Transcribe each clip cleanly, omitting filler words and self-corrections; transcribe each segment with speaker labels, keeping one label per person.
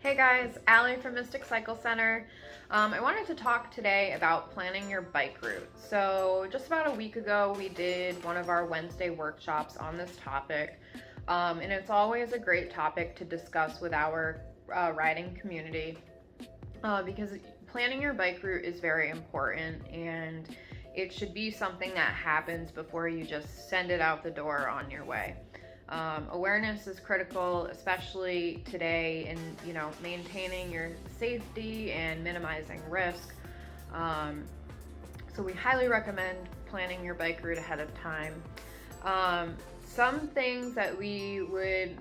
Speaker 1: Hey guys, Allie from Mystic Cycle Center. I wanted to talk today about planning your bike route. So just about a week ago, we did one of our Wednesday workshops on this topic. And it's always a great topic to discuss with our riding community because planning your bike route is very important, and it should be something that happens before you just send it out the door on your way. Awareness is critical, especially today, in maintaining your safety and minimizing risk. So we highly recommend planning your bike route ahead of time. Some things that we would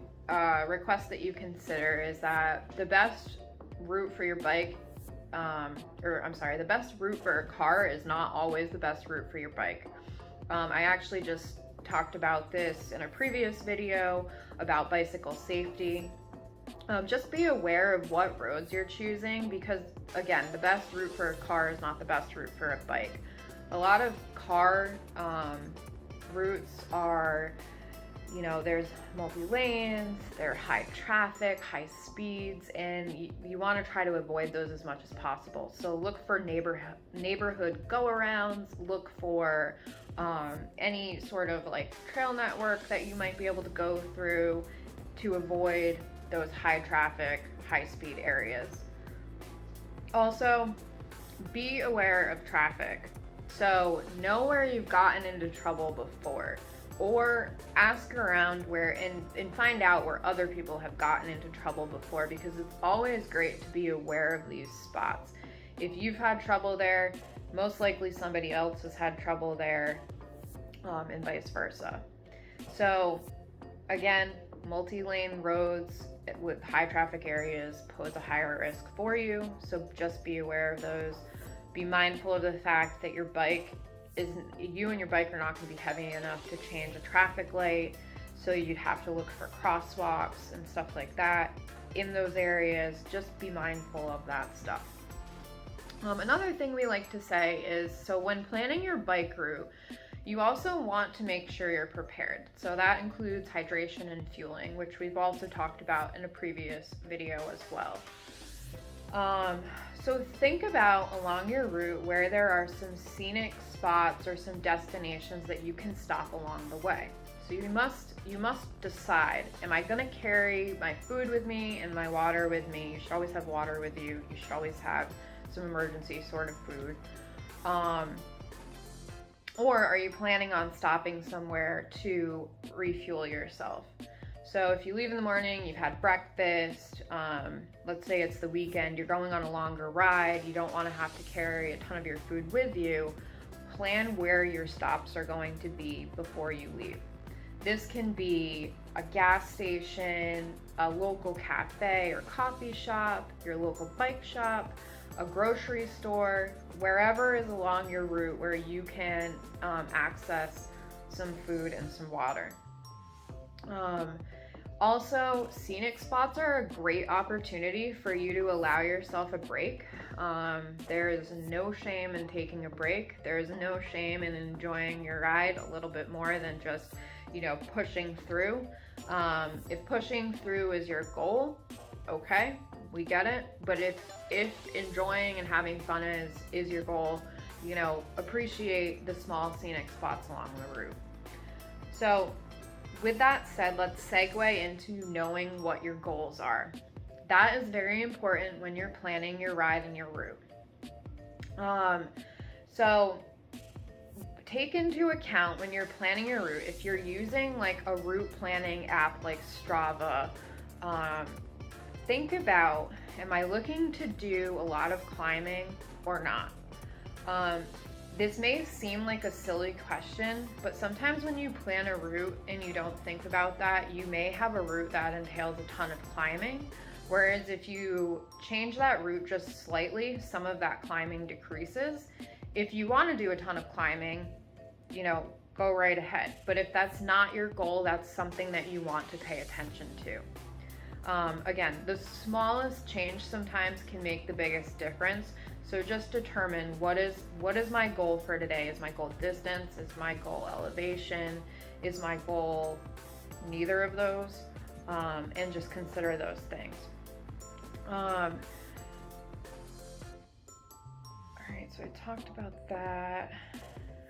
Speaker 1: request that you consider is that the best route for your bike, the best route for a car is not always the best route for your bike. I actually just talked about this in a previous video about bicycle safety. Just be aware of what roads you're choosing, because again, the best route for a car is not the best route for a bike. A lot of car routes are, there's multi-lanes, they're high traffic, high speeds, and you want to try to avoid those as much as possible. So look for neighborhood go-arounds, look for any sort of like trail network that you might be able to go through to avoid those high traffic, high speed areas. Also, be aware of traffic. So know where you've gotten into trouble before, or ask around and find out where other people have gotten into trouble before, because it's always great to be aware of these spots. If you've had trouble there, most likely somebody else has had trouble there, and vice versa. So again, multi-lane roads with high traffic areas pose a higher risk for you, so just be aware of those. Be mindful of the fact that you and your bike are not going to be heavy enough to change a traffic light, so you'd have to look for crosswalks and stuff like that in those areas. Just be mindful of that stuff. Another thing we like to say is, so when planning your bike route, you also want to make sure you're prepared. So that includes hydration and fueling, which we've also talked about in a previous video as well. So think about along your route where there are some scenic spots or some destinations that you can stop along the way. So you must decide, am I going to carry my food with me and my water with me? You should always have water with you. You should always have some emergency sort of food. Or are you planning on stopping somewhere to refuel yourself? So if you leave in the morning, you've had breakfast, let's say it's the weekend, you're going on a longer ride, you don't want to have to carry a ton of your food with you, plan where your stops are going to be before you leave. This can be a gas station, a local cafe or coffee shop, your local bike shop, a grocery store, wherever is along your route where you can access some food and some water. Also, scenic spots are a great opportunity for you to allow yourself a break. There is no shame in taking a break. There is no shame in enjoying your ride a little bit more than just, pushing through. If pushing through is your goal, okay, we get it. But if enjoying and having fun is your goal, appreciate the small scenic spots along the route. So with that said, let's segue into knowing what your goals are. That is very important when you're planning your ride and your route. So take into account when you're planning your route, if you're using like a route planning app like Strava, think about, am I looking to do a lot of climbing or not? This may seem like a silly question, but sometimes when you plan a route and you don't think about that, you may have a route that entails a ton of climbing. Whereas if you change that route just slightly, some of that climbing decreases. If you want to do a ton of climbing, go right ahead. But if that's not your goal, that's something that you want to pay attention to. Again, the smallest change sometimes can make the biggest difference. So just determine what is my goal for today. Is my goal distance? Is my goal elevation? Is my goal neither of those? And just consider those things. All right, so I talked about that.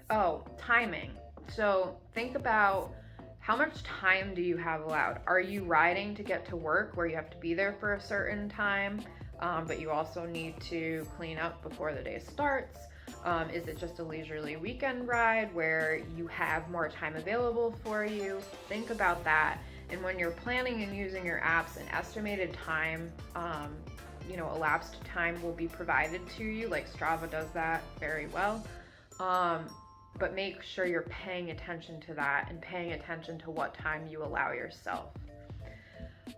Speaker 1: Oh, timing. So think about how much time do you have allowed? Are you riding to get to work where you have to be there for a certain time, but you also need to clean up before the day starts? Is it just a leisurely weekend ride where you have more time available for you? Think about that. And when you're planning and using your apps, an estimated time, elapsed time will be provided to you. Like Strava does that very well. But make sure you're paying attention to that and paying attention to what time you allow yourself.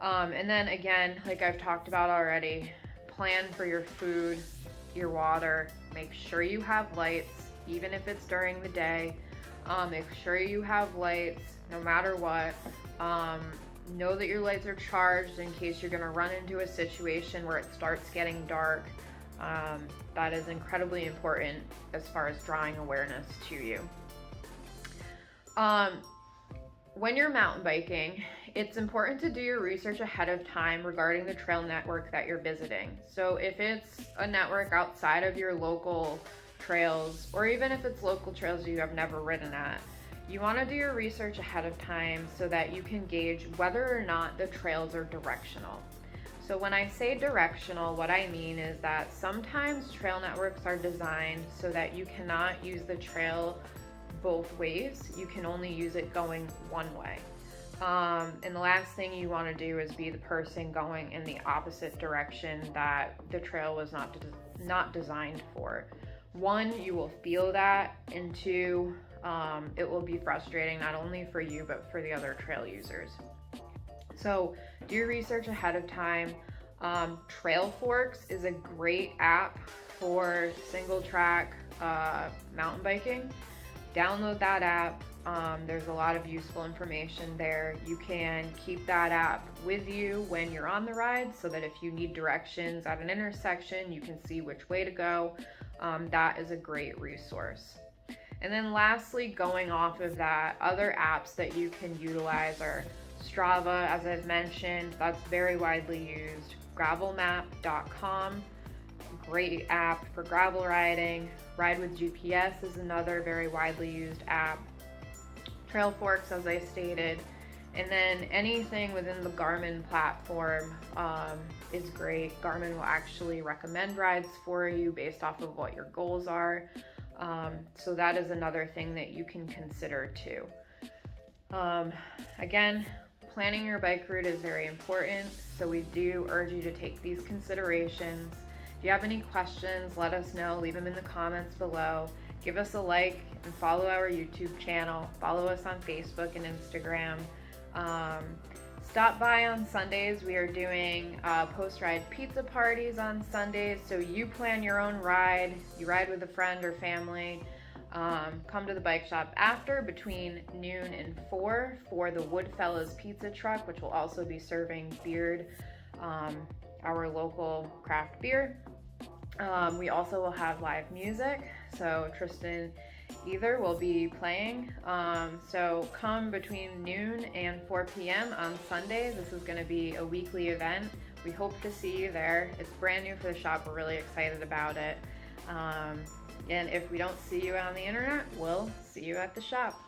Speaker 1: And then again, like I've talked about already, plan for your food, your water. Make sure you have lights, even if it's during the day. Make sure you have lights no matter what. Know that your lights are charged in case you're going to run into a situation where it starts getting dark. That is incredibly important as far as drawing awareness to you. When you're mountain biking, it's important to do your research ahead of time regarding the trail network that you're visiting. So if it's a network outside of your local trails, or even if it's local trails you have never ridden at, you want to do your research ahead of time so that you can gauge whether or not the trails are directional. So when I say directional, what I mean is that sometimes trail networks are designed so that you cannot use the trail both ways. You can only use it going one way. And the last thing you want to do is be the person going in the opposite direction that the trail was not designed for. One, you will feel that, and two, it will be frustrating not only for you but for the other trail users. So do your research ahead of time. Trailforks is a great app for single track mountain biking. Download that app. There's a lot of useful information there. You can keep that app with you when you're on the ride so that if you need directions at an intersection, you can see which way to go. That is a great resource. And then lastly, going off of that, other apps that you can utilize are Strava, as I've mentioned, that's very widely used. Gravelmap.com, great app for gravel riding. Ride with GPS is another very widely used app. Trailforks, as I stated. And then anything within the Garmin platform is great. Garmin will actually recommend rides for you based off of what your goals are. So that is another thing that you can consider too. Again, planning your bike route is very important, so we do urge you to take these considerations. If you have any questions, let us know. Leave them in the comments below. Give us a like and follow our YouTube channel. Follow us on Facebook and Instagram. Stop by on Sundays. We are doing post-ride pizza parties on Sundays, so you plan your own ride. You ride with a friend or family. Come to the bike shop after between noon and 4 for the Woodfellas pizza truck, which will also be serving Beard, our local craft beer. We also will have live music, so Tristan Either will be playing. So come between noon and 4 p.m. on Sunday. This is going to be a weekly event. We hope to see you there. It's brand new for the shop. We're really excited about it. And if we don't see you on the internet, we'll see you at the shop.